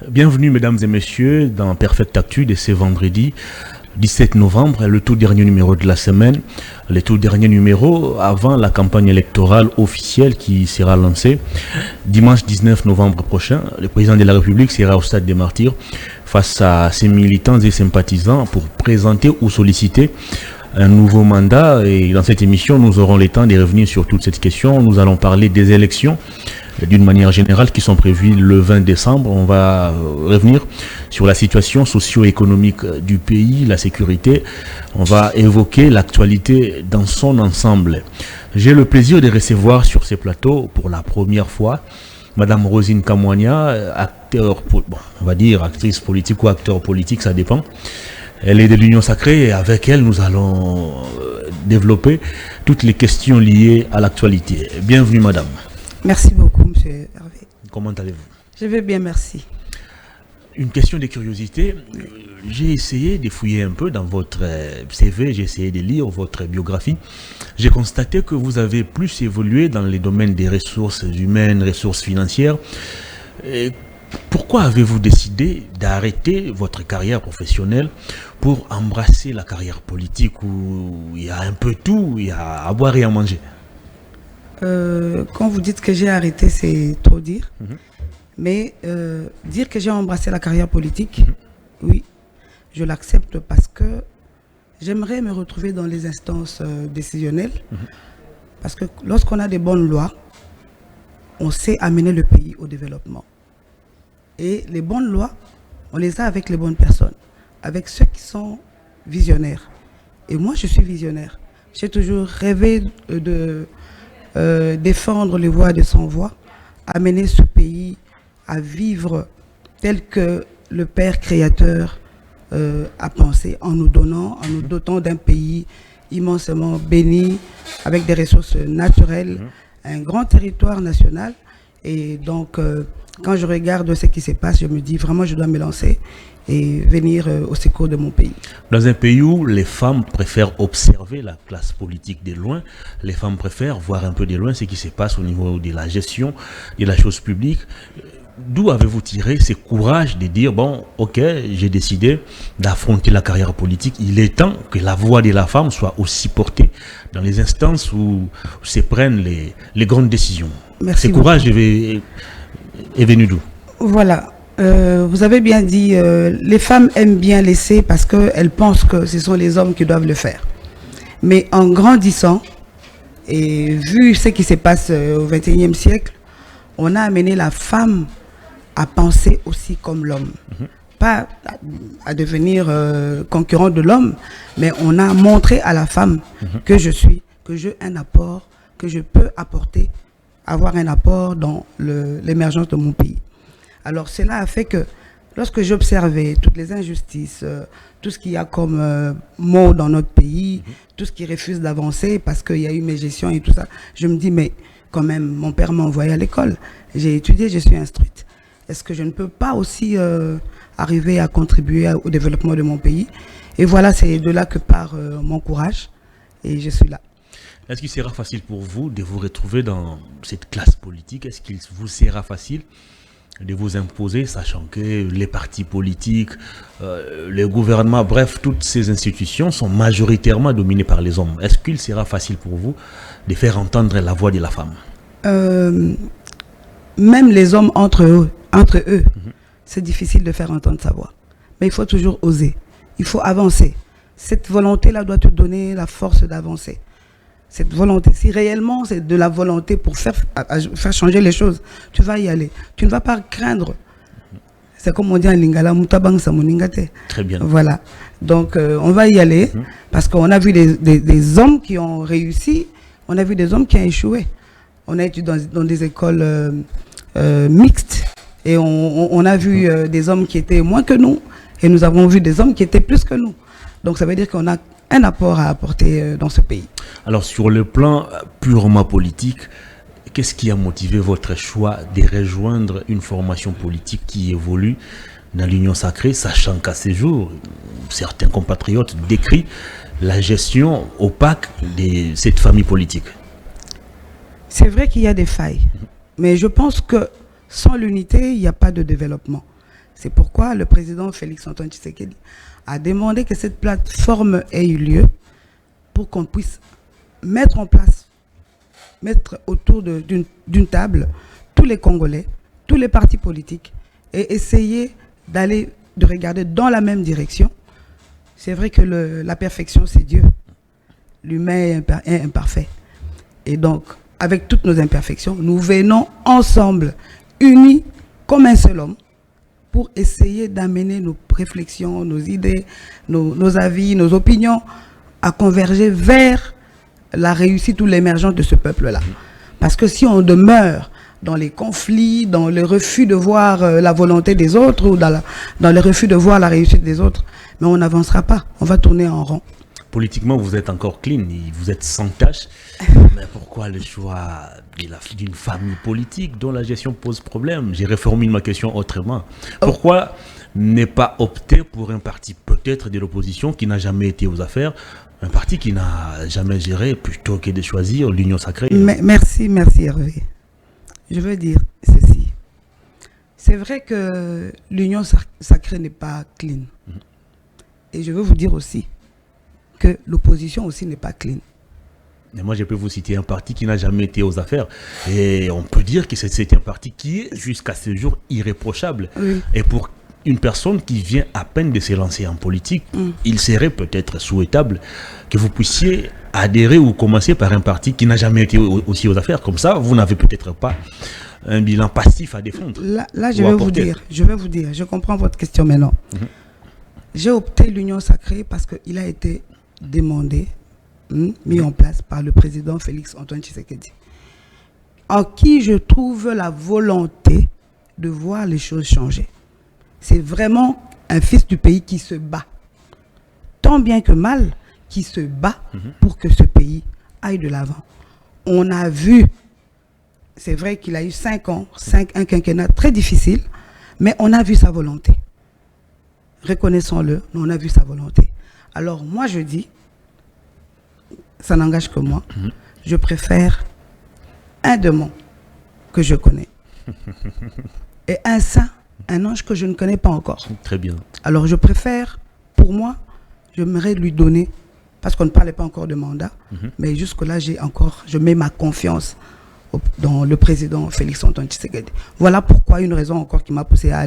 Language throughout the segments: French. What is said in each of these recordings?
Bienvenue mesdames et messieurs dans Perfect Actu de ce vendredi 17 novembre, le tout dernier numéro de la semaine, le tout dernier numéro avant la campagne électorale officielle qui sera lancée dimanche 19 novembre prochain. Le président de la République sera au Stade des Martyrs face à ses militants et sympathisants pour présenter ou solliciter un nouveau mandat. Et dans cette émission, nous aurons le temps de revenir sur toute cette question. Nous allons parler des élections d'une manière générale qui sont prévues le 20 décembre. On va revenir sur la situation socio-économique du pays, la sécurité. On va évoquer l'actualité dans son ensemble. J'ai le plaisir de recevoir sur ces plateaux pour la première fois Madame Rosine Kamwania, on va dire actrice politique ou acteur politique, ça dépend. Elle est de l'Union Sacrée et avec elle, nous allons développer toutes les questions liées à l'actualité. Bienvenue, madame. Merci beaucoup, monsieur Hervé. Comment allez-vous? Je vais bien, merci. Une question de curiosité. J'ai essayé de fouiller un peu dans votre CV, j'ai essayé de lire votre biographie. J'ai constaté que vous avez plus évolué dans les domaines des ressources humaines, ressources financières. Et pourquoi avez-vous décidé d'arrêter votre carrière professionnelle pour embrasser la carrière politique où il y a un peu tout, il y a à boire et à manger? Quand vous dites que j'ai arrêté, c'est trop dire. Mais dire que j'ai embrassé la carrière politique, oui, je l'accepte parce que j'aimerais me retrouver dans les instances décisionnelles. Parce que lorsqu'on a des bonnes lois, on sait amener le pays au développement. Et les bonnes lois, on les a avec les bonnes personnes, avec ceux qui sont visionnaires. Et moi, je suis visionnaire. J'ai toujours rêvé de défendre les voix de sans-voix, amener ce pays à vivre tel que le Père créateur a pensé, en nous dotant d'un pays immensément béni, avec des ressources naturelles, un grand territoire national. Et donc, quand je regarde ce qui se passe, je me dis vraiment je dois me lancer et venir au secours de mon pays. Dans un pays où les femmes préfèrent observer la classe politique de loin, les femmes préfèrent voir un peu de loin ce qui se passe au niveau de la gestion de la chose publique, d'où avez-vous tiré ce courage de dire, bon, ok, j'ai décidé d'affronter la carrière politique, il est temps que la voix de la femme soit aussi portée dans les instances où se prennent les grandes décisions. Merci. Ce courage est venu d'où? Voilà. Vous avez bien dit, les femmes aiment bien laisser parce qu'elles pensent que ce sont les hommes qui doivent le faire. Mais en grandissant, et vu ce qui se passe au XXIe siècle, on a amené la femme à penser aussi comme l'homme. Pas à devenir concurrent de l'homme, mais on a montré à la femme que je j'ai un apport, que je peux apporter, avoir un apport dans l'émergence de mon pays. Alors cela a fait que lorsque j'observais toutes les injustices, tout ce qu'il y a comme maux dans notre pays, tout ce qui refuse d'avancer parce qu'il y a eu mes gestions et tout ça, je me dis mais quand même mon père m'a envoyé à l'école, j'ai étudié, je suis instruite. Est-ce que je ne peux pas aussi arriver à contribuer au développement de mon pays? Et voilà, c'est de là que part mon courage et je suis là. Est-ce qu'il sera facile pour vous de vous retrouver dans cette classe politique? Est-ce qu'il vous sera facile de vous imposer, sachant que les partis politiques, les gouvernements, bref, toutes ces institutions sont majoritairement dominées par les hommes? Est-ce qu'il sera facile pour vous de faire entendre la voix de la femme? Même les hommes entre eux, c'est difficile de faire entendre sa voix. Mais il faut toujours oser, il faut avancer. Cette volonté-là doit te donner la force d'avancer. Cette volonté, si réellement c'est de la volonté pour faire changer les choses, tu vas y aller. Tu ne vas pas craindre. C'est comme on dit en lingala, mutabang samuningate. Très bien. Voilà. Donc on va y aller parce qu'on a vu des hommes qui ont réussi, on a vu des hommes qui ont échoué. On a étudié dans des écoles mixtes et on a vu des hommes qui étaient moins que nous et nous avons vu des hommes qui étaient plus que nous. Donc ça veut dire qu'on a un apport à apporter dans ce pays. Alors sur le plan purement politique, qu'est-ce qui a motivé votre choix de rejoindre une formation politique qui évolue dans l'Union Sacrée, sachant qu'à ces jours, certains compatriotes décrient la gestion opaque de cette famille politique? C'est vrai qu'il y a des failles, mais je pense que sans l'unité, il n'y a pas de développement. C'est pourquoi le président Félix Antoine Tshisekedi a demandé que cette plateforme ait eu lieu pour qu'on puisse mettre autour d'une table tous les Congolais, tous les partis politiques et essayer de regarder dans la même direction. C'est vrai que la perfection, c'est Dieu. L'humain est imparfait. Et donc, avec toutes nos imperfections, nous venons ensemble, unis comme un seul homme, pour essayer d'amener nos réflexions, nos idées, nos avis, nos opinions à converger vers la réussite ou l'émergence de ce peuple-là. Parce que si on demeure dans les conflits, dans le refus de voir la volonté des autres ou dans le refus de voir la réussite des autres, mais on n'avancera pas, on va tourner en rond. Politiquement, vous êtes encore clean, vous êtes sans tâche. Mais pourquoi le choix d'une famille politique dont la gestion pose problème? J'ai reformulé ma question autrement. Pourquoi ne pas opter pour un parti peut-être de l'opposition qui n'a jamais été aux affaires, un parti qui n'a jamais géré, plutôt que de choisir l'Union Sacrée? Merci Hervé. Je veux dire ceci. C'est vrai que l'Union Sacrée n'est pas clean. Et je veux vous dire aussi que l'opposition aussi n'est pas clean. Mais moi, je peux vous citer un parti qui n'a jamais été aux affaires. Et on peut dire que c'est un parti qui est, jusqu'à ce jour, irréprochable. Oui. Et pour une personne qui vient à peine de se lancer en politique, il serait peut-être souhaitable que vous puissiez adhérer ou commencer par un parti qui n'a jamais été aussi aux affaires. Comme ça, vous n'avez peut-être pas un bilan passif à défendre. Là je vais vous dire, je comprends votre question maintenant. J'ai opté l'Union Sacrée parce qu'il a été demandé, mis en place par le président Félix Antoine Tshisekedi, en qui je trouve la volonté de voir les choses changer. C'est vraiment un fils du pays qui se bat, tant bien que mal, qui se bat pour que ce pays aille de l'avant. On a vu, c'est vrai qu'il a eu 5 ans, un quinquennat très difficile, mais on a vu sa volonté. Reconnaissons-le, on a vu sa volonté. Alors moi je dis, ça n'engage que moi, je préfère un démon que je connais et un saint, un ange que je ne connais pas encore. Très bien. Alors je préfère, pour moi, j'aimerais lui donner, parce qu'on ne parlait pas encore de mandat, mais jusque-là je mets ma confiance dans le président Félix Antoine Tshisekedi. Voilà pourquoi une raison encore qui m'a poussé à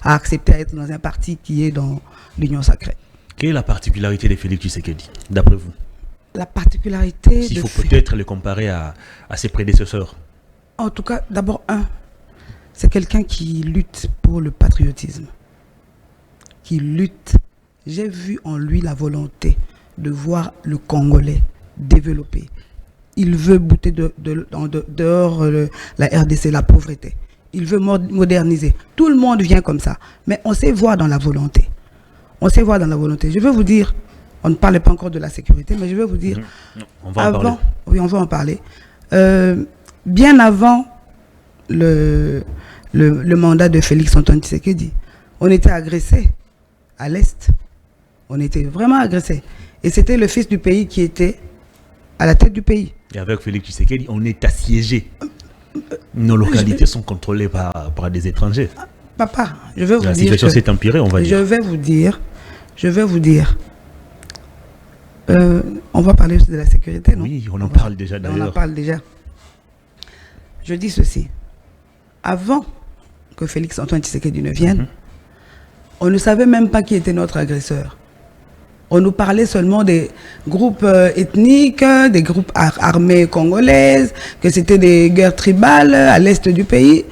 accepter à être dans un parti qui est dans l'Union Sacrée. Quelle est la particularité de Félix Tshisekedi, d'après vous? La particularité... S'il faut peut-être le comparer à ses prédécesseurs. En tout cas, d'abord, c'est quelqu'un qui lutte pour le patriotisme. Qui lutte. J'ai vu en lui la volonté de voir le Congolais développer. Il veut bouter dehors la RDC, la pauvreté. Il veut moderniser. Tout le monde vient comme ça. Mais on sait voir dans la volonté. On sait voir dans la volonté. Je veux vous dire, on ne parlait pas encore de la sécurité, mais je veux vous dire... On va en parler. Oui, on va en parler. Bien avant le mandat de Félix Antoine Tshisekedi, on était agressés à l'Est. On était vraiment agressés. Et c'était le fils du pays qui était à la tête du pays. Et avec Félix Tshisekedi, on est assiégés. Nos localités sont contrôlées par des étrangers. Papa, je vais vous dire... La situation s'est empirée, on va dire. Je vais vous dire... on va parler aussi de la sécurité, non? Oui, on en parle déjà d'ailleurs. On en parle déjà. Je dis ceci. Avant que Félix Antoine Tshisekedi ne vienne, on ne savait même pas qui était notre agresseur. On nous parlait seulement des groupes ethniques, des groupes armés congolaises, que c'était des guerres tribales à l'est du pays.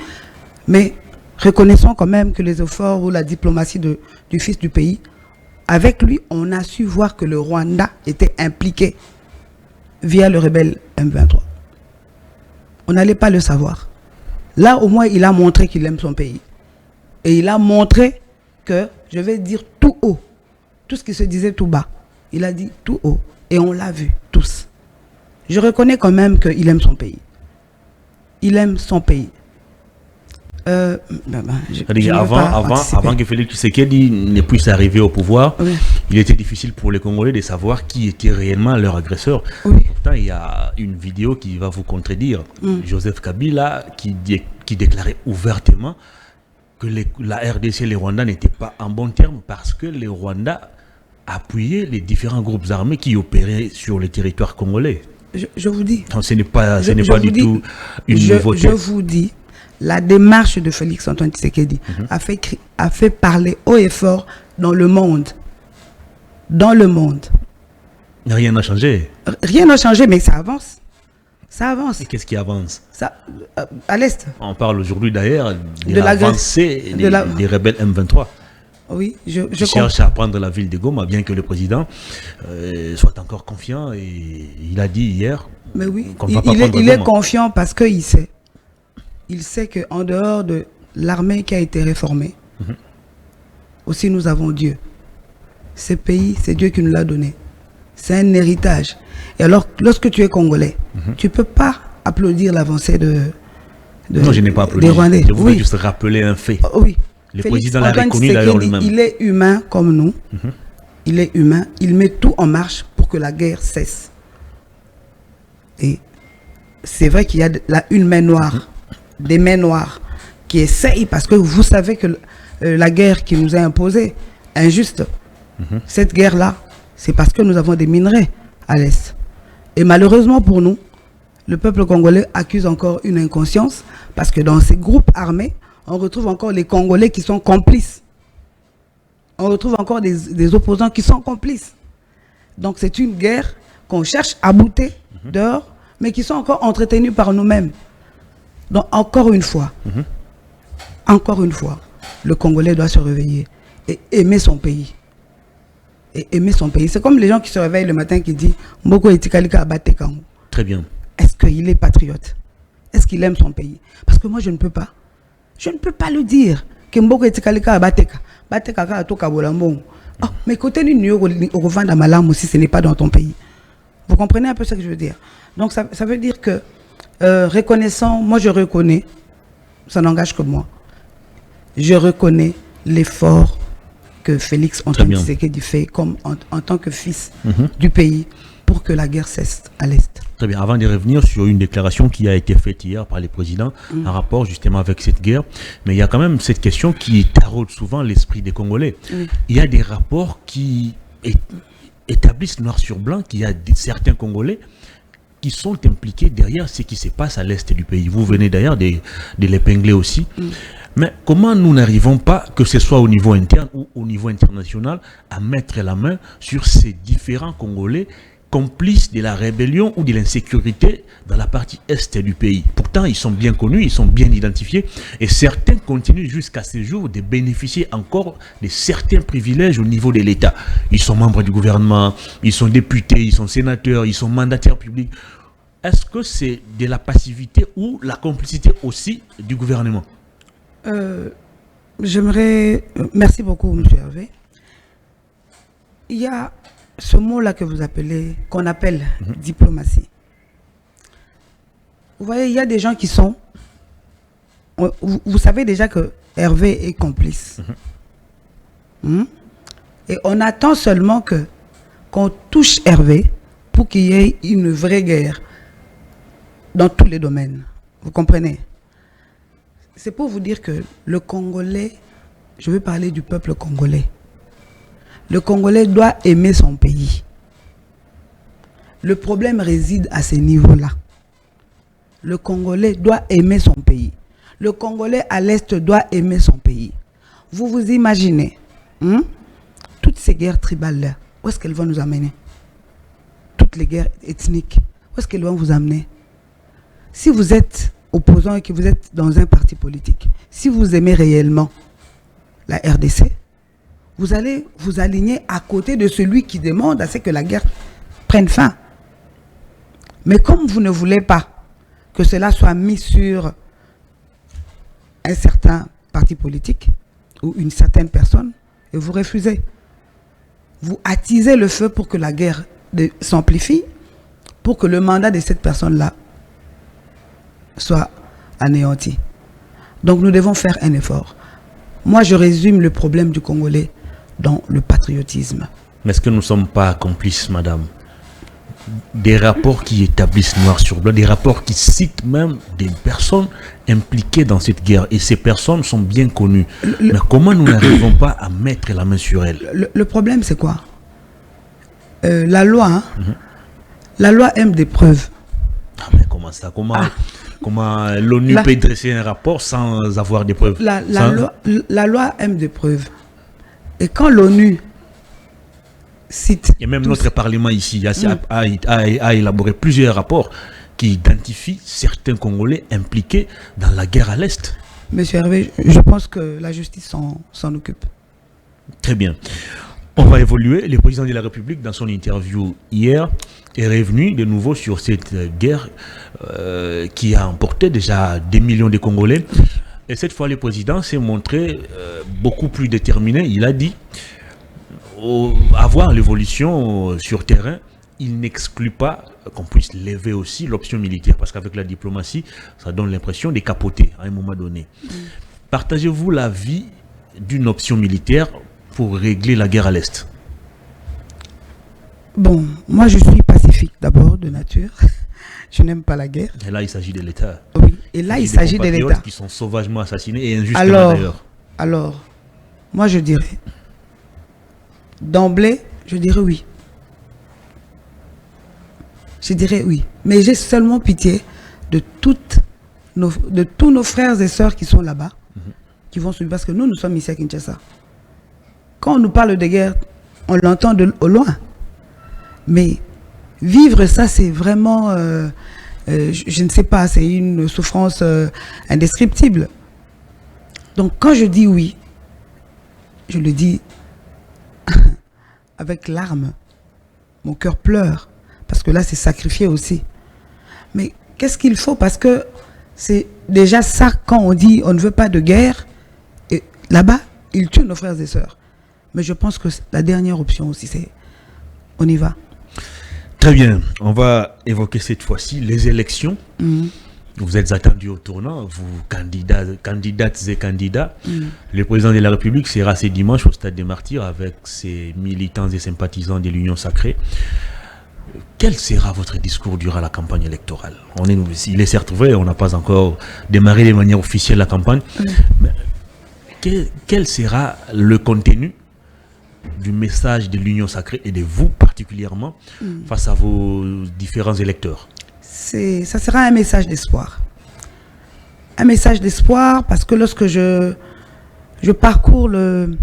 Mais reconnaissons quand même que les efforts ou la diplomatie du fils du pays, avec lui, on a su voir que le Rwanda était impliqué via le rebelle M23. On n'allait pas le savoir. Là, au moins, il a montré qu'il aime son pays. Et il a montré que, je vais dire tout haut, tout ce qui se disait tout bas, il a dit tout haut. Et on l'a vu, tous. Je reconnais quand même qu'il aime son pays. Il aime son pays. Avant que Félix Tshisekedi ne puisse arriver au pouvoir, il était difficile pour les Congolais de savoir qui était réellement leur agresseur. Pourtant, il y a une vidéo qui va vous contredire. Joseph Kabila qui déclarait ouvertement que la RDC et les Rwandais n'étaient pas en bon terme parce que les Rwandais appuyaient les différents groupes armés qui opéraient sur le territoire congolais. Je vous dis. Donc, ce n'est pas du tout une nouveauté. Je vous dis, la démarche de Félix Antoine Tshisekedi a fait parler haut et fort dans le monde. Dans le monde. Rien n'a changé. Rien n'a changé, mais ça avance. Ça avance. Et qu'est-ce qui avance? Ça, à l'Est. On parle aujourd'hui d'ailleurs de l'avancée des rebelles M23. Oui, je cherche à prendre la ville de Goma, bien que le président soit encore confiant. Et il a dit hier qu'on ne va pas prendre Goma. Il est confiant parce qu'il sait. Il sait qu'en dehors de l'armée qui a été réformée, aussi nous avons Dieu. Ce pays, c'est Dieu qui nous l'a donné. C'est un héritage. Et alors, lorsque tu es Congolais, tu ne peux pas applaudir l'avancée non, je n'ai pas applaudi. Des Rwandais. Je voulais juste rappeler un fait. Oui. Le président l'a reconnu d'ailleurs lui-même. Il est humain comme nous. Il est humain. Il met tout en marche pour que la guerre cesse. Et c'est vrai qu'il y a une main noire, des mains noires qui essayent, parce que vous savez que la guerre qui nous est imposée, injuste, cette guerre-là, c'est parce que nous avons des minerais à l'Est. Et malheureusement pour nous, le peuple congolais accuse encore une inconscience, parce que dans ces groupes armés, on retrouve encore les Congolais qui sont complices. On retrouve encore des opposants qui sont complices. Donc c'est une guerre qu'on cherche à bouter dehors, mais qui sont encore entretenus par nous-mêmes. Donc encore une fois, le Congolais doit se réveiller et aimer son pays. Et aimer son pays. C'est comme les gens qui se réveillent le matin qui disent Mboko etikalika abate kango. Très bien. Est-ce qu'il est patriote? Est-ce qu'il aime son pays? Parce que moi je ne peux pas. Je ne peux pas le dire. Que Mboko etikalika abate ka. Bateka ka atoka bolambongo. Oh, mais côté du au revend à malam aussi, ce n'est pas dans ton pays. Vous comprenez un peu ce que je veux dire? Donc ça veut dire que reconnaissant, moi je reconnais, ça n'engage que moi. Je reconnais l'effort que Félix Antoine Tshisekedi fait comme en tant que fils du pays pour que la guerre cesse à l'Est. Très bien. Avant de revenir sur une déclaration qui a été faite hier par les présidents en rapport justement avec cette guerre, mais il y a quand même cette question qui taraude souvent l'esprit des Congolais. Il y a des rapports qui établissent noir sur blanc qu'il y a certains Congolais qui sont impliqués derrière ce qui se passe à l'Est du pays. Vous venez d'ailleurs de l'épingler aussi. Mais comment nous n'arrivons pas, que ce soit au niveau interne ou au niveau international, à mettre la main sur ces différents Congolais complices de la rébellion ou de l'insécurité dans la partie est du pays? Pourtant, ils sont bien connus, ils sont bien identifiés, et certains continuent jusqu'à ce jour de bénéficier encore de certains privilèges au niveau de l'État. Ils sont membres du gouvernement, ils sont députés, ils sont sénateurs, ils sont mandataires publics. Est-ce que c'est de la passivité ou la complicité aussi du gouvernement? Merci beaucoup, M. Hervé. Il y a ce mot-là que vous appelez, qu'on appelle diplomatie. Vous voyez, il y a des gens qui sont... Vous savez déjà que Hervé est complice. Et on attend seulement qu'on touche Hervé pour qu'il y ait une vraie guerre dans tous les domaines. Vous comprenez? C'est pour vous dire que le Congolais, je veux parler du peuple congolais. Le Congolais doit aimer son pays. Le problème réside à ce niveau-là. Le Congolais doit aimer son pays. Le Congolais à l'Est doit aimer son pays. Vous vous imaginez, toutes ces guerres tribales-là, où est-ce qu'elles vont nous amener? Toutes les guerres ethniques, où est-ce qu'elles vont vous amener? Si vous êtes opposant et que vous êtes dans un parti politique, si vous aimez réellement la RDC, vous allez vous aligner à côté de celui qui demande à ce que la guerre prenne fin. Mais comme vous ne voulez pas que cela soit mis sur un certain parti politique ou une certaine personne, et vous refusez. Vous attisez le feu pour que la guerre s'amplifie, pour que le mandat de cette personne-là soit anéanti. Donc nous devons faire un effort. Moi, je résume le problème du Congolais dans le patriotisme. Mais est-ce que nous ne sommes pas complices, madame? des rapports qui établissent noir sur blanc, des rapports qui citent même des personnes impliquées dans cette guerre. Et ces personnes sont bien connues. Mais comment nous n'arrivons pas à mettre la main sur elles? Le problème, c'est quoi? La loi, hein, la loi aime des preuves. Ah, mais comment ça? Comment l'ONU peut dresser un rapport sans avoir des preuves? La loi aime des preuves. Et quand l'ONU cite... Et même notre Parlement ici a élaboré plusieurs rapports qui identifient certains Congolais impliqués dans la guerre à l'Est. Monsieur Hervé, je pense que la justice s'en occupe. Très bien. On va évoluer. Le président de la République, dans son interview hier, est revenu de nouveau sur cette guerre qui a emporté déjà des millions de Congolais. Et cette fois, le président s'est montré beaucoup plus déterminé. Il a dit, à voir l'évolution sur terrain, il n'exclut pas qu'on puisse lever aussi l'option militaire. Parce qu'avec la diplomatie, ça donne l'impression de capoter à un moment donné. Partagez-vous l'avis d'une option militaire pour régler la guerre à l'Est? Bon, moi je suis pacifique d'abord de nature. Je n'aime pas la guerre. Et là, il s'agit de l'État. Oui, et là, il s'agit de l'État. Qui sont sauvagement assassinés et injustement d'ailleurs. Alors, moi je dirais, d'emblée, je dirais oui. Je dirais oui. Mais j'ai seulement pitié de tous nos frères et sœurs qui sont là-bas, qui vont subir. Parce que nous sommes ici à Kinshasa. Quand on nous parle de guerre, on l'entend au loin. Mais vivre ça, c'est vraiment, je ne sais pas, c'est une souffrance indescriptible. Donc quand je dis oui, je le dis avec larmes. Mon cœur pleure, parce que là, c'est sacrifié aussi. Mais qu'est-ce qu'il faut? Parce que c'est déjà ça, quand on dit on ne veut pas de guerre, et là-bas, ils tuent nos frères et sœurs. Mais je pense que la dernière option aussi, c'est on y va. Très bien. On va évoquer cette fois-ci les élections. Vous êtes attendus au tournant, vous, candidates et candidats. Le président de la République sera ce dimanche au Stade des Martyrs avec ses militants et sympathisants de l'Union Sacrée. Quel sera votre discours durant la campagne électorale? Il est certes vrai, on n'a pas encore démarré de manière officielle la campagne. Mais quel sera le contenu du message de l'Union Sacrée et de vous particulièrement face à vos différents électeurs? Ça sera un message d'espoir. Un message d'espoir parce que lorsque je parcours le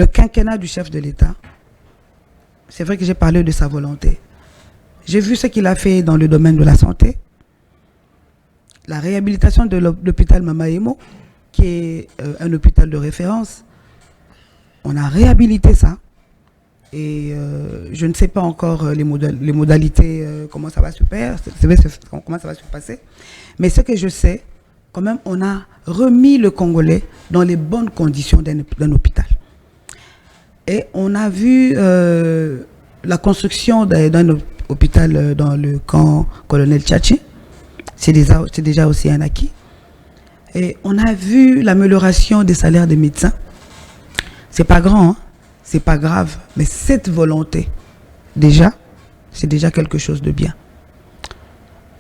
quinquennat du chef de l'État, c'est vrai que j'ai parlé de sa volonté. J'ai vu ce qu'il a fait dans le domaine de la santé, la réhabilitation de l'hôpital Mamaemo, qui est un hôpital de référence. On a réhabilité ça. Et je ne sais pas encore les modalités, comment ça va se passer. Mais ce que je sais, quand même, on a remis le Congolais dans les bonnes conditions d'un hôpital. Et on a vu la construction d'un hôpital dans le camp Colonel Tchatchi. C'est déjà aussi un acquis. Et on a vu l'amélioration des salaires des médecins. C'est pas grand, hein? C'est pas grave, mais cette volonté, déjà, c'est déjà quelque chose de bien.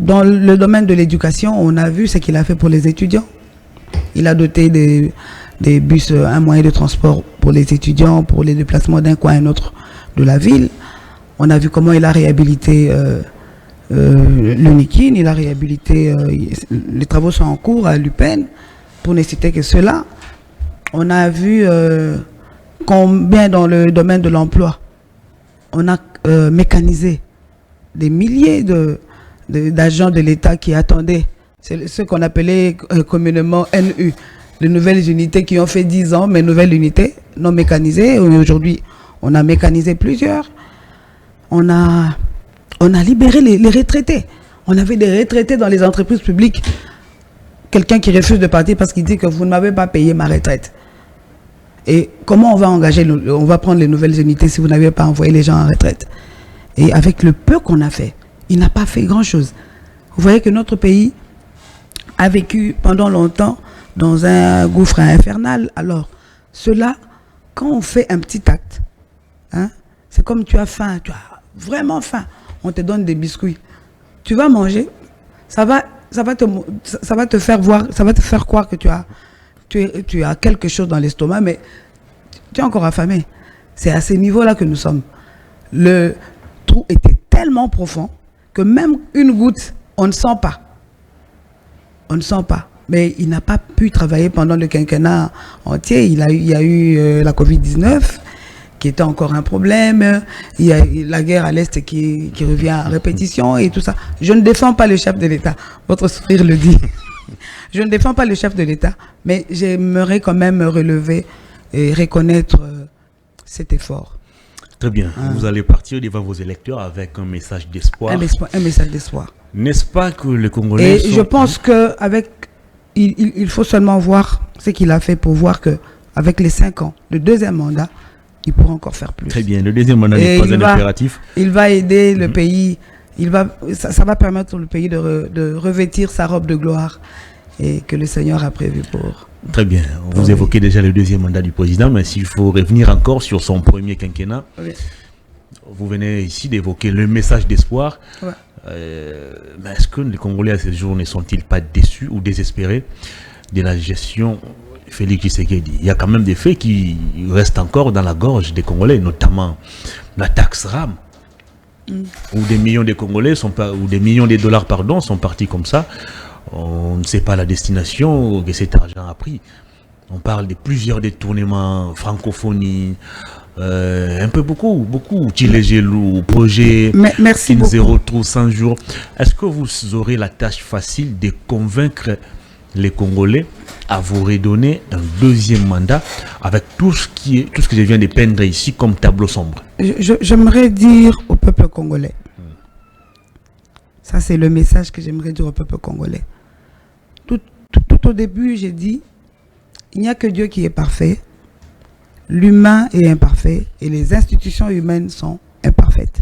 Dans le domaine de l'éducation, on a vu ce qu'il a fait pour les étudiants. Il a doté des bus, un moyen de transport pour les étudiants, pour les déplacements d'un coin à un autre de la ville. On a vu comment il a réhabilité l'UNIKIN, il a réhabilité, les travaux sont en cours à l'UPEN, pour ne citer que cela. On a vu combien dans le domaine de l'emploi, on a mécanisé des milliers d'agents de l'État qui attendaient, c'est ce qu'on appelait communément NU, les nouvelles unités qui ont fait 10 ans, mais nouvelles unités non mécanisées. Aujourd'hui, on a mécanisé plusieurs. On a libéré les retraités. On avait des retraités dans les entreprises publiques. Quelqu'un qui refuse de partir parce qu'il dit que vous ne m'avez pas payé ma retraite. Et comment on va on va prendre les nouvelles unités si vous n'avez pas envoyé les gens en retraite? Et avec le peu qu'on a fait, il n'a pas fait grand-chose. Vous voyez que notre pays a vécu pendant longtemps dans un gouffre infernal. Alors, cela, quand on fait un petit acte, hein, c'est comme tu as faim, tu as vraiment faim. on te donne des biscuits. Tu vas manger, ça va te faire voir, ça va te faire croire que tu as quelque chose dans l'estomac, mais tu es encore affamé. C'est à ce niveau-là que nous sommes. Le trou était tellement profond que même une goutte, on ne sent pas. On ne sent pas. Mais il n'a pas pu travailler pendant le quinquennat entier. Il y a eu la Covid-19, qui était encore un problème. Il y a eu la guerre à l'Est qui revient à répétition et tout ça. Je ne défends pas le chef de l'État. Votre sourire le dit. Je ne défends pas le chef de l'État, mais j'aimerais quand même relever et reconnaître cet effort. Très bien. Vous allez partir devant vos électeurs avec un message d'espoir. Un message d'espoir. N'est-ce pas que les Congolais Et je pense il faut seulement voir ce qu'il a fait pour voir que avec les 5 ans, le deuxième mandat, il pourra encore faire plus. Très bien. Le deuxième mandat n'est pas un impératif. Il va aider le pays. Ça va permettre au pays de revêtir sa robe de gloire et que le Seigneur a prévu pour. Très bien. Vous évoquez déjà le deuxième mandat du président, mais s'il faut revenir encore sur son premier quinquennat, vous venez ici d'évoquer le message d'espoir. Ouais. Mais est-ce que les Congolais à ce jour ne sont-ils pas déçus ou désespérés de la gestion Félix Tshisekedi? Il y a quand même des faits qui restent encore dans la gorge des Congolais, notamment la taxe RAM, où des millions de Congolais ou des millions de dollars sont partis comme ça. On ne sait pas la destination que cet argent a pris. On parle de plusieurs détournements, francophonie, un peu beaucoup. Tilégelou, projet, merci beaucoup. Zéro trou 100 jours. Est-ce que vous aurez la tâche facile de convaincre les Congolais à vous redonner un deuxième mandat avec tout ce que je viens de peindre ici comme tableau sombre? J'aimerais dire au peuple congolais. Ça, c'est le message que j'aimerais dire au peuple congolais. Tout au début, j'ai dit, il n'y a que Dieu qui est parfait, l'humain est imparfait et les institutions humaines sont imparfaites.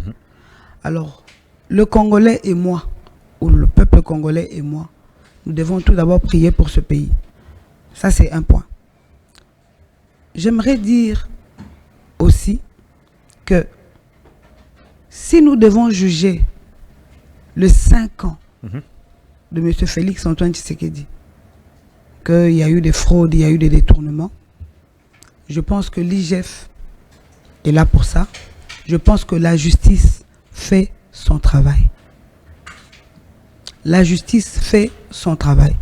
Alors, le Congolais et moi, ou le peuple congolais et moi, nous devons tout d'abord prier pour ce pays. Ça, c'est un point. J'aimerais dire aussi que si nous devons juger le 5 ans de M. Félix Antoine Tshisekedi, qu'il y a eu des fraudes, il y a eu des détournements, je pense que l'IGF est là pour ça. Je pense que la justice fait son travail. La justice fait son travail.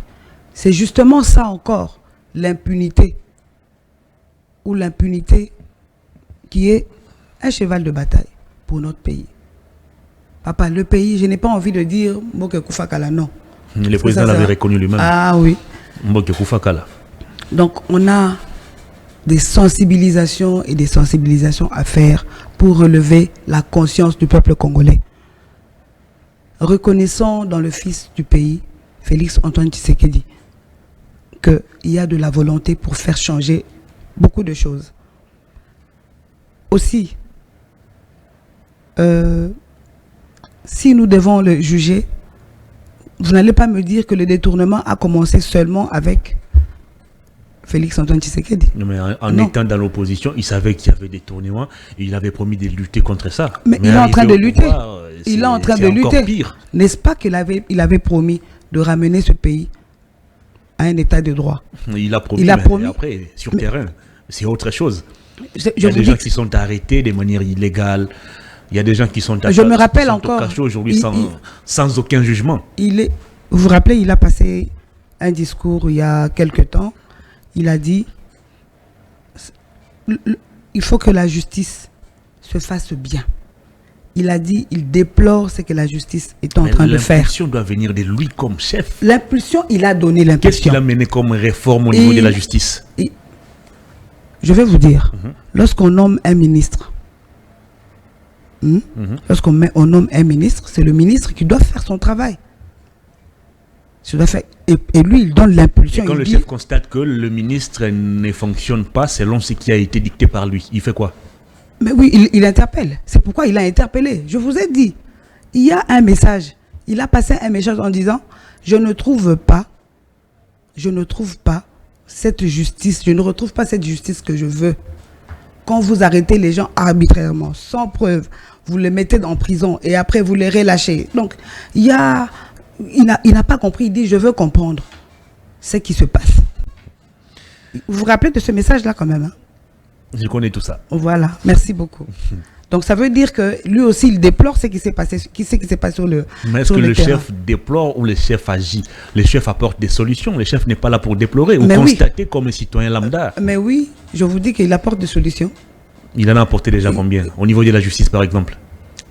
C'est justement ça encore, l'impunité. Ou l'impunité qui est un cheval de bataille pour notre pays. Papa, le pays, je n'ai pas envie de dire Mboke Koufakala, non. Le président l'avait reconnu lui-même. Ah oui. Mboke Koufakala. Donc, on a des sensibilisations et des sensibilisations à faire pour relever la conscience du peuple congolais. Reconnaissons dans le fils du pays, Félix Antoine Tshisekedi, qu'il y a de la volonté pour faire changer beaucoup de choses. Aussi, si nous devons le juger, vous n'allez pas me dire que le détournement a commencé seulement avec Félix Antoine Tshisekedi. Non, mais en étant dans l'opposition, il savait qu'il y avait des détournements et il avait promis de lutter contre ça. Mais il est en train de lutter. Il est en train de lutter. N'est-ce pas qu'il avait promis de ramener ce pays à un état de droit? Il a promis. Après, sur terrain, c'est autre chose. Il y a des gens qui sont arrêtés de manière illégale. Il y a des gens qui sont je me rappelle encore aujourd'hui sans aucun jugement. Vous vous rappelez, il a passé un discours il y a quelque temps. Il a dit il faut que la justice se fasse bien. Il a dit il déplore ce que la justice est en train de faire. L'impulsion doit venir de lui comme chef. L'impulsion, il a donné l'impulsion. Qu'est-ce qu'il a mené comme réforme au niveau de la justice? Je vais vous dire, lorsqu'on nomme un ministre, lorsqu'on nomme un ministre, c'est le ministre qui doit faire son travail. Et lui, il donne l'impulsion. Et quand le chef constate que le ministre ne fonctionne pas selon ce qui a été dicté par lui, il fait quoi? Mais oui, il interpelle. C'est pourquoi il a interpellé. Je vous ai dit, il y a un message. Il a passé un message en disant, je ne trouve pas cette justice, je ne retrouve pas cette justice que je veux. quand vous arrêtez les gens arbitrairement, sans preuve, vous les mettez en prison et après vous les relâchez. Donc, il n'a pas compris, il dit je veux comprendre ce qui se passe. Vous vous rappelez de ce message-là quand même, hein? Je connais tout ça. Voilà, merci beaucoup. Donc ça veut dire que lui aussi il déplore ce qui s'est passé, sur le Mais est-ce que le chef déplore ou le chef agit? Le chef apporte des solutions, le chef n'est pas là pour déplorer ou constater comme un citoyen lambda. Mais oui, je vous dis qu'il apporte des solutions. Il en a apporté déjà combien? Au niveau de la justice par exemple?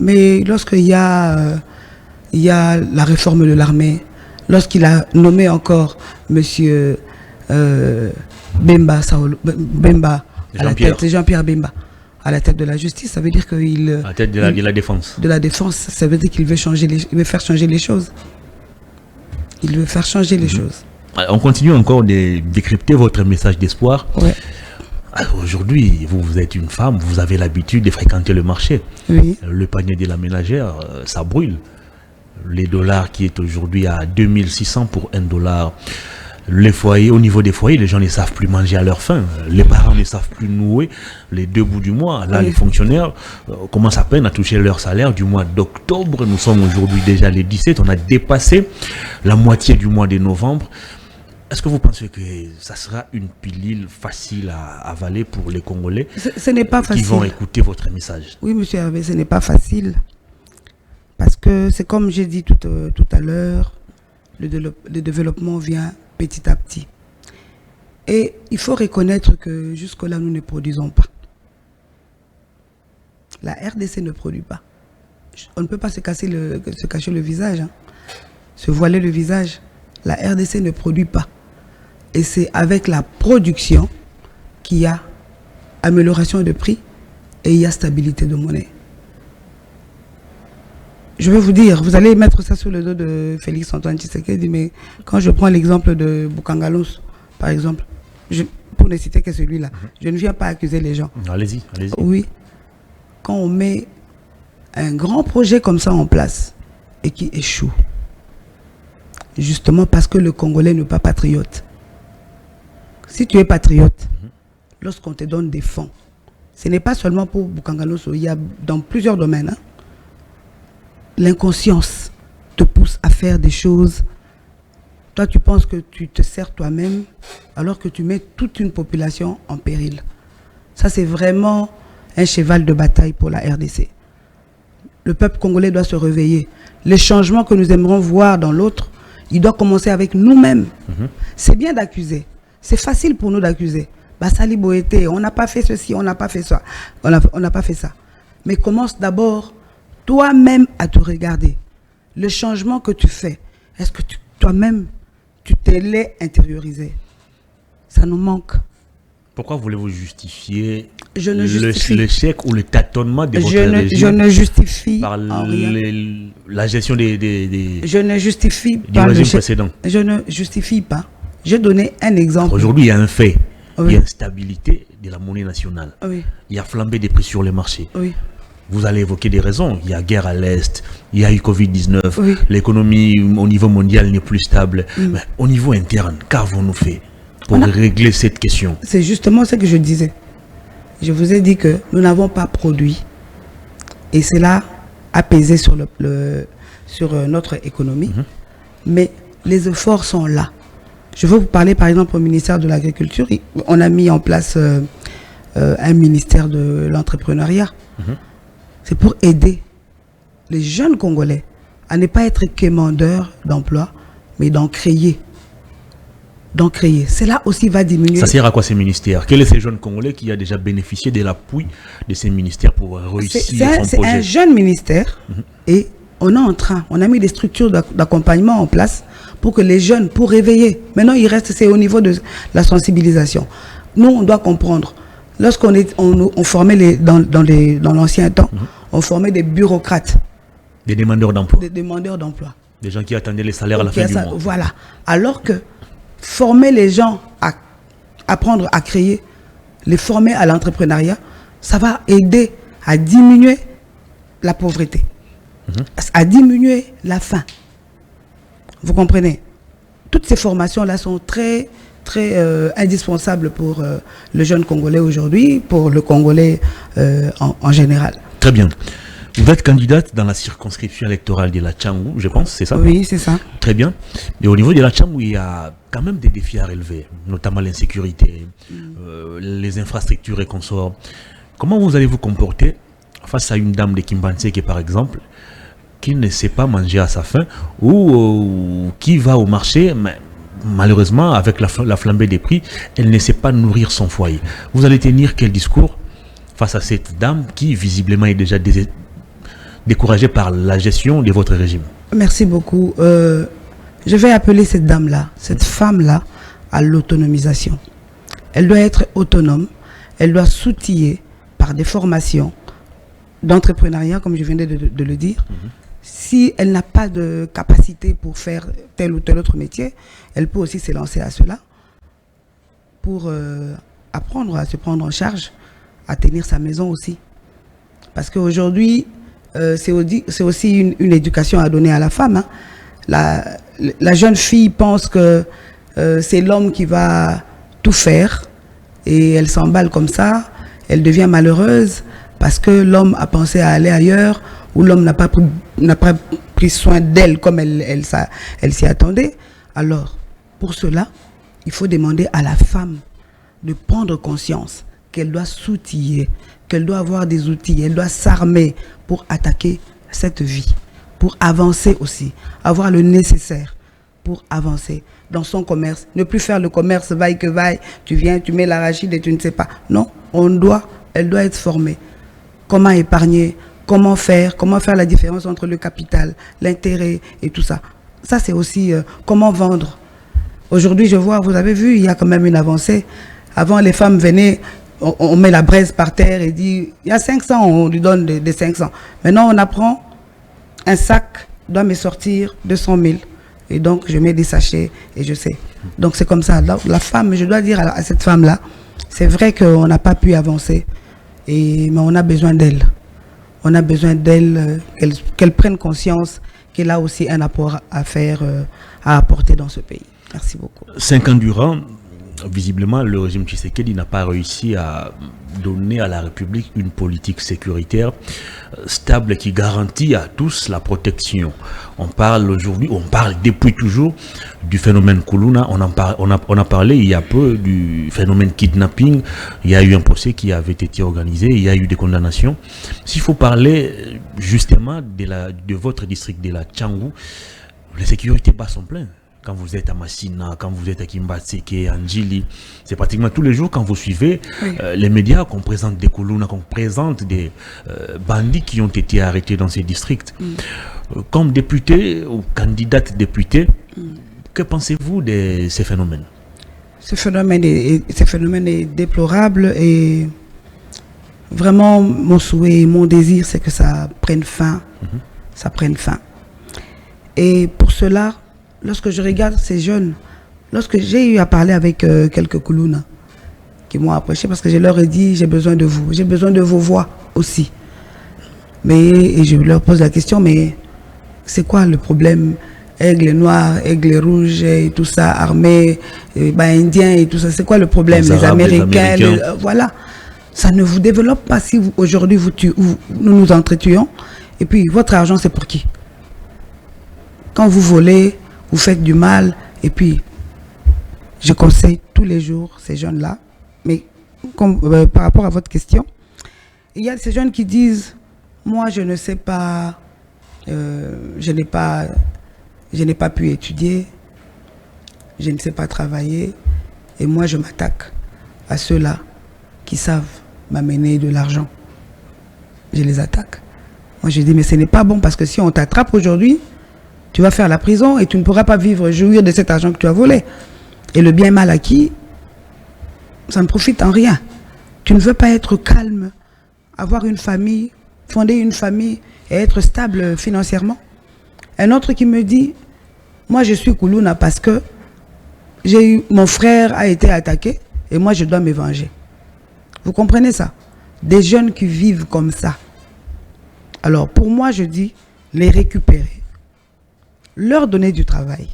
Mais lorsqu'il y a la réforme de l'armée, lorsqu'il a nommé encore monsieur Bemba à la tête, Jean-Pierre Bemba à la tête de la justice, ça veut dire qu'il... À la tête de la défense. De la défense, ça veut dire qu'il veut faire changer les choses. Il veut faire changer les choses. On continue encore de décrypter votre message d'espoir. Ouais. Aujourd'hui, vous êtes une femme, vous avez l'habitude de fréquenter le marché. Oui. Le panier de la ménagère, ça brûle. Les dollars qui est aujourd'hui à 2600 pour $1. Les foyers, au niveau des foyers, les gens ne savent plus manger à leur faim. Les parents ne savent plus nouer les 2 bouts du mois. Là, les fonctionnaires commencent à peine à toucher leur salaire du mois d'octobre. Nous sommes aujourd'hui déjà les 17. On a dépassé la moitié du mois de novembre. Est-ce que vous pensez que ça sera une pilule facile à avaler pour les Congolais ce n'est pas facile. Qui vont écouter votre message? Oui, monsieur Hervé, ce n'est pas facile. Parce que c'est comme j'ai dit tout à l'heure, le développement vient petit à petit. Et il faut reconnaître que jusque-là, nous ne produisons pas. La RDC ne produit pas. On ne peut pas se cacher le visage, hein. Se voiler le visage. La RDC ne produit pas. Et c'est avec la production qu'il y a amélioration de prix et il y a stabilité de monnaie. Je vais vous dire, vous allez mettre ça sur le dos de Félix Antoine Tshisekedi, mais quand je prends l'exemple de Bukangalous, par exemple, pour ne citer que celui-là, je ne viens pas accuser les gens. Allez-y, allez-y. Oui. Quand on met un grand projet comme ça en place et qui échoue, justement parce que le Congolais n'est pas patriote. Si tu es patriote, lorsqu'on te donne des fonds, ce n'est pas seulement pour Bukangalous, il y a dans plusieurs domaines, hein. L'inconscience te pousse à faire des choses. Toi, tu penses que tu te sers toi-même alors que tu mets toute une population en péril. Ça, c'est vraiment un cheval de bataille pour la RDC. Le peuple congolais doit se réveiller. Les changements que nous aimerons voir dans l'autre, il doit commencer avec nous-mêmes. C'est bien d'accuser. C'est facile pour nous d'accuser. Bassali Boété, on n'a pas fait ceci, on n'a pas fait ça. On n'a pas fait ça. Mais commence d'abord toi-même à te regarder. Le changement que tu fais, est-ce que toi-même, tu te l'es intériorisé? Ça nous manque. Pourquoi voulez-vous justifier l'échec ou le tâtonnement de votre régime? Je ne justifie par la gestion des je ne justifie du régime précédent. Je ne justifie pas. Je donnais un exemple. Aujourd'hui, il y a un fait. Oui. Il y a une stabilité de la monnaie nationale. Oui. Il y a flambé des prix sur les marchés. Oui. Vous allez évoquer des raisons. Il y a guerre à l'Est, il y a eu Covid-19, oui. L'économie au niveau mondial n'est plus stable. Mais au niveau interne, qu'avons-nous fait pour régler cette question? C'est justement ce que je disais. Je vous ai dit que nous n'avons pas produit. Et cela a pesé sur, sur notre économie. Mais les efforts sont là. Je veux vous parler par exemple au ministère de l'Agriculture. On a mis en place un ministère de l'entrepreneuriat. C'est pour aider les jeunes Congolais à ne pas être quémandeurs d'emplois, mais d'en créer. Cela aussi va diminuer. Ça sert à quoi ces ministères? Quel est ce jeune Congolais qui a déjà bénéficié de l'appui de ces ministères pour réussir son projet? C'est un jeune ministère et on a mis des structures d'accompagnement en place pour que les jeunes, pour réveiller. Maintenant, il reste, c'est au niveau de la sensibilisation. Nous, on doit comprendre. Lorsqu'on formait dans l'ancien temps, on formait des bureaucrates. Des demandeurs d'emploi. Des demandeurs d'emploi. Des gens qui attendaient les salaires à la fin du mois. Voilà. Alors que former les gens à apprendre à créer, les former à l'entrepreneuriat, ça va aider à diminuer la pauvreté, à diminuer la faim. Vous comprenez? Toutes ces formations-là sont très très indispensable pour le jeune Congolais aujourd'hui, pour le Congolais en général. Très bien. Vous êtes candidate dans la circonscription électorale de la Tchangou, je pense, c'est ça? Oui, c'est ça. Très bien. Et au niveau de la Tchangou, il y a quand même des défis à relever, notamment l'insécurité, les infrastructures et consorts. Comment vous allez vous comporter face à une dame de Kimbanseke, par exemple, qui ne sait pas manger à sa faim, ou qui va au marché, mais malheureusement, avec la flambée des prix, elle ne sait pas nourrir son foyer? Vous allez tenir quel discours face à cette dame qui, visiblement, est déjà découragée par la gestion de votre régime? Merci beaucoup. Je vais appeler cette dame-là, cette femme-là, à l'autonomisation. Elle doit être autonome, elle doit s'outiller par des formations d'entrepreneuriat, comme je viens de le dire. Si elle n'a pas de capacité pour faire tel ou tel autre métier, elle peut aussi se lancer à cela pour apprendre à se prendre en charge, à tenir sa maison aussi. Parce qu'aujourd'hui, c'est aussi une éducation à donner à la femme. Hein. La jeune fille pense que c'est l'homme qui va tout faire et elle s'emballe comme ça, elle devient malheureuse parce que l'homme a pensé à aller ailleurs ou l'homme n'a pas pris soin d'elle comme elle s'y attendait. Alors, pour cela, il faut demander à la femme de prendre conscience qu'elle doit s'outiller, qu'elle doit avoir des outils, elle doit s'armer pour attaquer cette vie, pour avancer aussi, avoir le nécessaire pour avancer dans son commerce. Ne plus faire le commerce vaille que vaille, tu viens, tu mets l'arachide et tu ne sais pas. Non, elle doit être formée. Comment épargner, comment faire la différence entre le capital, l'intérêt et tout ça. Ça, c'est aussi comment vendre. Aujourd'hui, je vois, vous avez vu, il y a quand même une avancée. Avant, les femmes venaient, on met la braise par terre et dit, il y a 500, on lui donne des 500. Maintenant, on apprend, un sac doit me sortir 200 000. Et donc, je mets des sachets et je sais. Donc, c'est comme ça. La femme, je dois dire à cette femme-là, c'est vrai qu'on n'a pas pu avancer, mais on a besoin d'elle. On a besoin d'elle, qu'elle prenne conscience qu'elle a aussi un apport à faire, à apporter dans ce pays. Merci beaucoup. 5 ans durant, visiblement, le régime Tshisekedi n'a pas réussi à donner à la République une politique sécuritaire stable qui garantit à tous la protection. On parle aujourd'hui, on parle depuis toujours du phénomène Kuluna. On a parlé il y a peu du phénomène kidnapping. Il y a eu un procès qui avait été organisé. Il y a eu des condamnations. S'il faut parler justement de votre district de la Tchangou, les sécurités bas sont pleines. Quand vous êtes à Massina, quand vous êtes à Kimbatseke, à Ndjili, c'est pratiquement tous les jours quand vous suivez les médias qu'on présente des Kuluna, qu'on présente des bandits qui ont été arrêtés dans ces districts. Comme député ou candidate députée, que pensez-vous de ces phénomènes? Ce phénomène est déplorable et vraiment mon souhait, mon désir, c'est que ça prenne fin. Ça prenne fin. Et pour cela, lorsque je regarde ces jeunes, lorsque j'ai eu à parler avec quelques Kuluna qui m'ont approché parce que je leur ai dit j'ai besoin de vous, j'ai besoin de vos voix aussi. Et je leur pose la question, mais c'est quoi le problème? Aigle noir, aigle rouge et tout ça, armée, indien et tout ça, c'est quoi le problème? Les Américains, voilà. Ça ne vous développe pas si aujourd'hui nous nous entretuons. Et puis votre argent c'est pour qui? Quand vous volez, vous faites du mal, et puis je conseille tous les jours ces jeunes-là. Mais par rapport à votre question, il y a ces jeunes qui disent, moi je ne sais pas, je n'ai pas pu étudier, je ne sais pas travailler, et moi je m'attaque à ceux-là qui savent m'amener de l'argent. Je les attaque. Moi je dis, mais ce n'est pas bon, parce que si on t'attrape aujourd'hui, tu vas faire la prison et tu ne pourras pas jouir de cet argent que tu as volé. Et le bien mal acquis, ça ne profite en rien. Tu ne veux pas être calme, avoir une famille, fonder une famille et être stable financièrement. Un autre qui me dit, moi je suis Kuluna parce que mon frère a été attaqué et moi je dois me venger. Vous comprenez ça? Des jeunes qui vivent comme ça. Alors pour moi je dis, les récupérer. Leur donner du travail.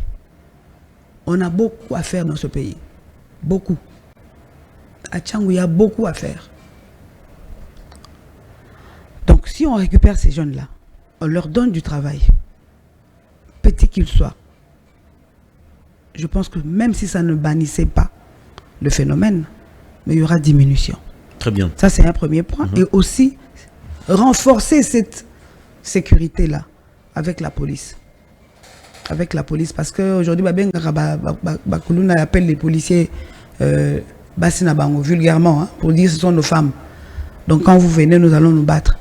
On a beaucoup à faire dans ce pays. Beaucoup. À Tchangou, il y a beaucoup à faire. Donc, si on récupère ces jeunes-là, on leur donne du travail, petit qu'il soit, je pense que même si ça ne bannissait pas le phénomène, mais il y aura diminution. Très bien. Ça, c'est un premier point. Et aussi, renforcer cette sécurité-là avec la police. Avec la police, parce qu'aujourd'hui, Bakoulouna appelle les policiers Bassina Bango, vulgairement, pour dire que ce sont nos femmes. Donc, quand vous venez, nous allons nous battre.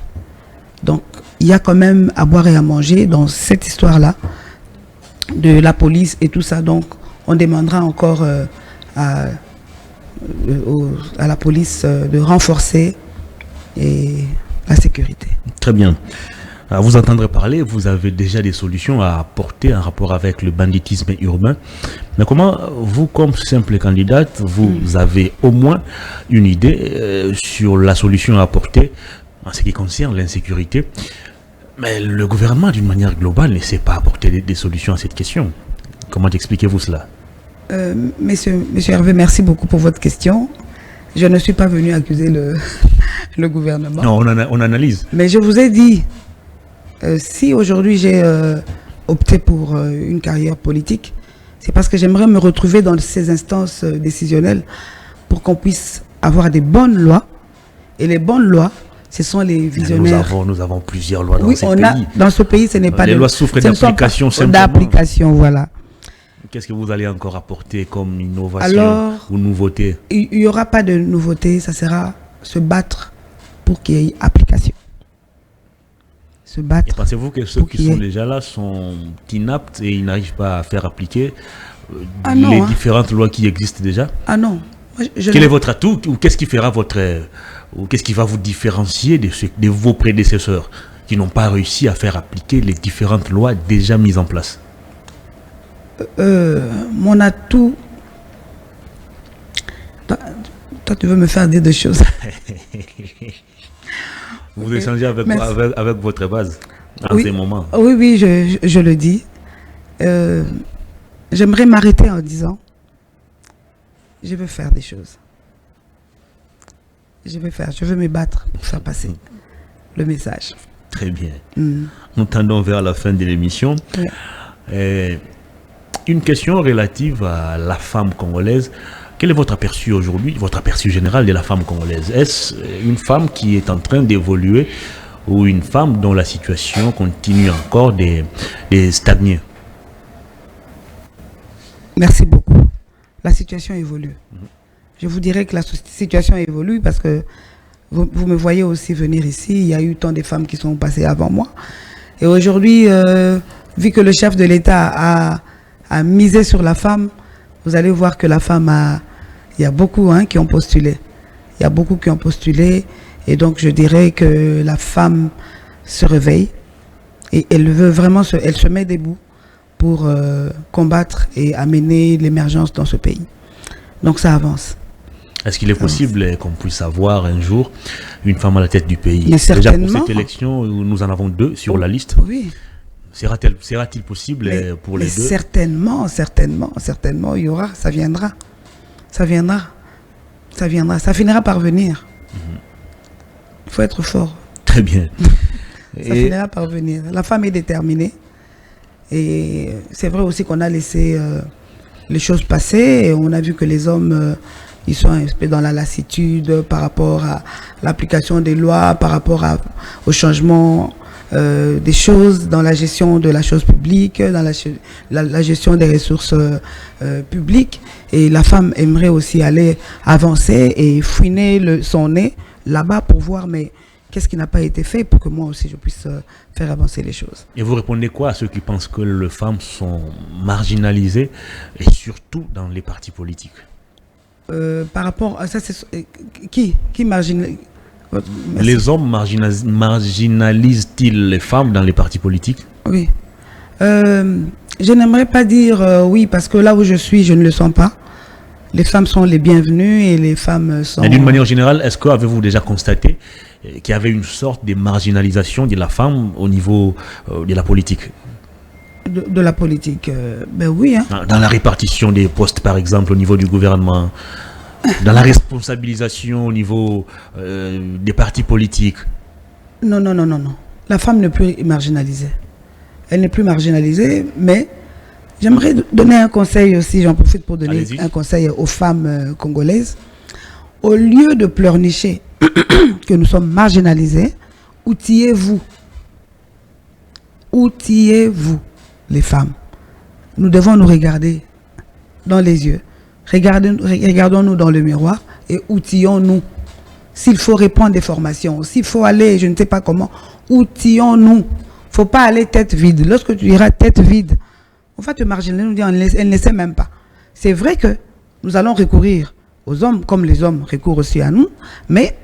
Donc, il y a quand même à boire et à manger dans cette histoire-là de la police et tout ça. Donc, on demandera encore à la police de renforcer la sécurité. Très bien. Vous entendrez parler, vous avez déjà des solutions à apporter en rapport avec le banditisme urbain. Mais comment, vous, comme simple candidate, vous avez au moins une idée sur la solution à apporter en ce qui concerne l'insécurité? Mais le gouvernement, d'une manière globale, ne sait pas apporter des solutions à cette question. Comment expliquez-vous cela? Monsieur Hervé, merci beaucoup pour votre question. Je ne suis pas venu accuser le gouvernement. Non, on analyse. Mais je vous ai dit, si aujourd'hui j'ai opté pour une carrière politique, c'est parce que j'aimerais me retrouver dans ces instances décisionnelles pour qu'on puisse avoir des bonnes lois. Et les bonnes lois, ce sont les visionnaires. Nous avons plusieurs lois dans ce pays. Dans ce pays, ce n'est pas les lois souffrent d'application simplement. D'application, voilà. Qu'est-ce que vous allez encore apporter comme innovation ou nouveauté? Il n'y aura pas de nouveauté, ça sera se battre pour qu'il y ait application. Se battre. Et pensez-vous que ceux qui sont déjà là sont inaptes et ils n'arrivent pas à faire appliquer les différentes lois qui existent déjà? Ah non. Quel est votre atout ou qu'est-ce qui fera ou qu'est-ce qui va vous différencier de vos prédécesseurs qui n'ont pas réussi à faire appliquer les différentes lois déjà mises en place? Mon atout... Toi, tu veux me faire dire des choses. Vous échangez avec votre base en ces moments. Oui, je le dis. J'aimerais m'arrêter en disant, je veux faire des choses. Je veux me battre pour faire passer le message. Très bien. Nous tendons vers la fin de l'émission. Une question relative à la femme congolaise. Quel est votre aperçu aujourd'hui, votre aperçu général de la femme congolaise? Est-ce une femme qui est en train d'évoluer ou une femme dont la situation continue encore de stagner? Merci beaucoup. La situation évolue. Je vous dirais que la situation évolue parce que vous me voyez aussi venir ici. Il y a eu tant de femmes qui sont passées avant moi. Et aujourd'hui, vu que le chef de l'État a misé sur la femme, vous allez voir que la femme il y a beaucoup qui ont postulé. Il y a beaucoup qui ont postulé. Et donc, je dirais que la femme se réveille. Et elle veut vraiment elle se met debout pour combattre et amener l'émergence dans ce pays. Donc, ça avance. Est-ce qu'il est possible qu'on puisse avoir un jour une femme à la tête du pays? Mais certainement. Déjà pour cette élection, nous en avons 2 sur la liste. Oui. Sera-t-il possible pour les 2? Certainement, il y aura, ça viendra. Ça finira par venir. Il faut être fort. Très bien. Ça finira par venir. La femme est déterminée. Et c'est vrai aussi qu'on a laissé les choses passer. Et on a vu que les hommes, ils sont un peu dans la lassitude par rapport à l'application des lois, par rapport au changement des choses dans la gestion de la chose publique, dans la gestion des ressources publiques. Et la femme aimerait aussi aller avancer et fouiner son nez là-bas pour voir mais qu'est-ce qui n'a pas été fait pour que moi aussi je puisse faire avancer les choses. Et vous répondez quoi à ceux qui pensent que les femmes sont marginalisées et surtout dans les partis politiques? Par rapport à ça, qui marginalise? Les hommes marginalisent-ils les femmes dans les partis politiques? Oui. Je n'aimerais pas dire oui, parce que là où je suis, je ne le sens pas. Les femmes sont les bienvenues et les femmes sont... Mais d'une manière générale, est-ce que avez-vous déjà constaté qu'il y avait une sorte de marginalisation de la femme au niveau de la politique? de la politique. Ben oui. Hein. Dans la répartition des postes, par exemple, au niveau du gouvernement, dans la responsabilisation au niveau des partis politiques. Non. La femme n'est plus marginalisée. Elle n'est plus marginalisée, mais j'aimerais donner un conseil aussi, j'en profite pour donner un conseil aux femmes congolaises. Au lieu de pleurnicher que nous sommes marginalisés, outillez-vous. Outillez-vous, les femmes. Nous devons nous regarder dans les yeux. Regardons-nous dans le miroir et outillons-nous. S'il faut répondre des formations, s'il faut aller, je ne sais pas comment, outillons-nous. Il ne faut pas aller tête vide. Lorsque tu iras tête vide, on va te marginaliser, nous dire, elle ne sait même pas. C'est vrai que nous allons recourir aux hommes, comme les hommes recourent aussi à nous, mais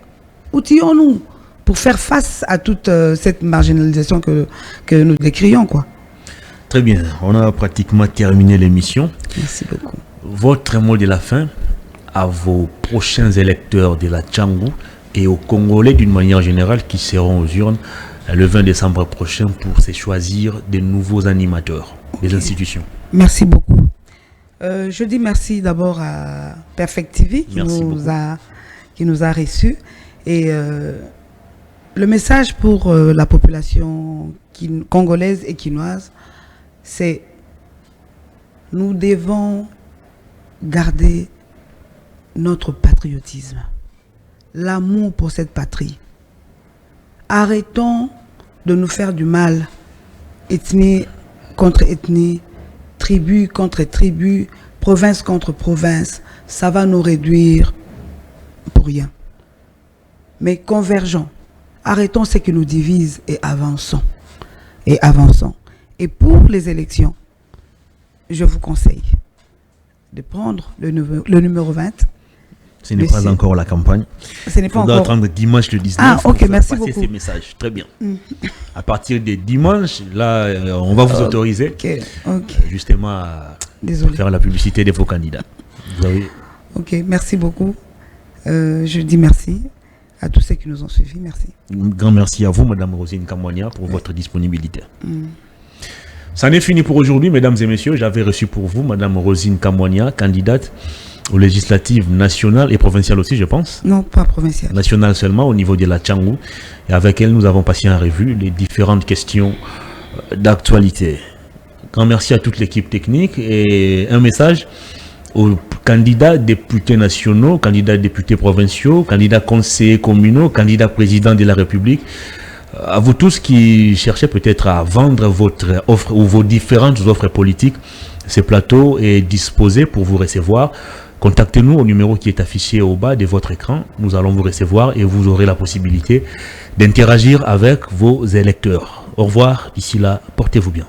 outillons-nous pour faire face à toute cette marginalisation que nous décrions, quoi. Très bien, on a pratiquement terminé l'émission. Merci beaucoup. Votre mot de la fin à vos prochains électeurs de la Tchangou et aux Congolais d'une manière générale qui seront aux urnes le 20 décembre prochain pour se choisir des nouveaux animateurs des institutions. Merci beaucoup. Je dis merci d'abord à Perfect TV qui nous a reçus. Et le message pour la population congolaise et quinoise, c'est nous devons garder notre patriotisme, l'amour pour cette patrie. Arrêtons de nous faire du mal, ethnie contre ethnie, tribu contre tribu, province contre province. Ça va nous réduire pour rien. Mais convergeons, arrêtons ce qui nous divise et avançons. Et avançons. Et pour les élections, je vous conseille de prendre le numéro 20. Ce n'est pas encore la campagne. Ce n'est pas encore. On doit attendre dimanche le 19. Ah, ok, merci beaucoup. Ces messages. Très bien. À partir de dimanche, là, on va vous autoriser justement à faire la publicité de vos candidats. Vous avez... Ok, merci beaucoup. Je dis merci à tous ceux qui nous ont suivis. Merci. Un grand merci à vous, Madame Rosine Kamwania, pour votre disponibilité. Ça n'est fini pour aujourd'hui, mesdames et messieurs. J'avais reçu pour vous Madame Rosine Kamwania, candidate aux législatives nationales et provinciales aussi, je pense. Non, pas provinciales. Nationales seulement, au niveau de la Tchangou. Et avec elle, nous avons passé en revue les différentes questions d'actualité. Grand merci à toute l'équipe technique et un message aux candidats députés nationaux, candidats députés provinciaux, candidats conseillers communaux, candidats présidents de la République. À vous tous qui cherchez peut-être à vendre votre offre ou vos différentes offres politiques, ce plateau est disposé pour vous recevoir. Contactez-nous au numéro qui est affiché au bas de votre écran. Nous allons vous recevoir et vous aurez la possibilité d'interagir avec vos électeurs. Au revoir. D'ici là, portez-vous bien.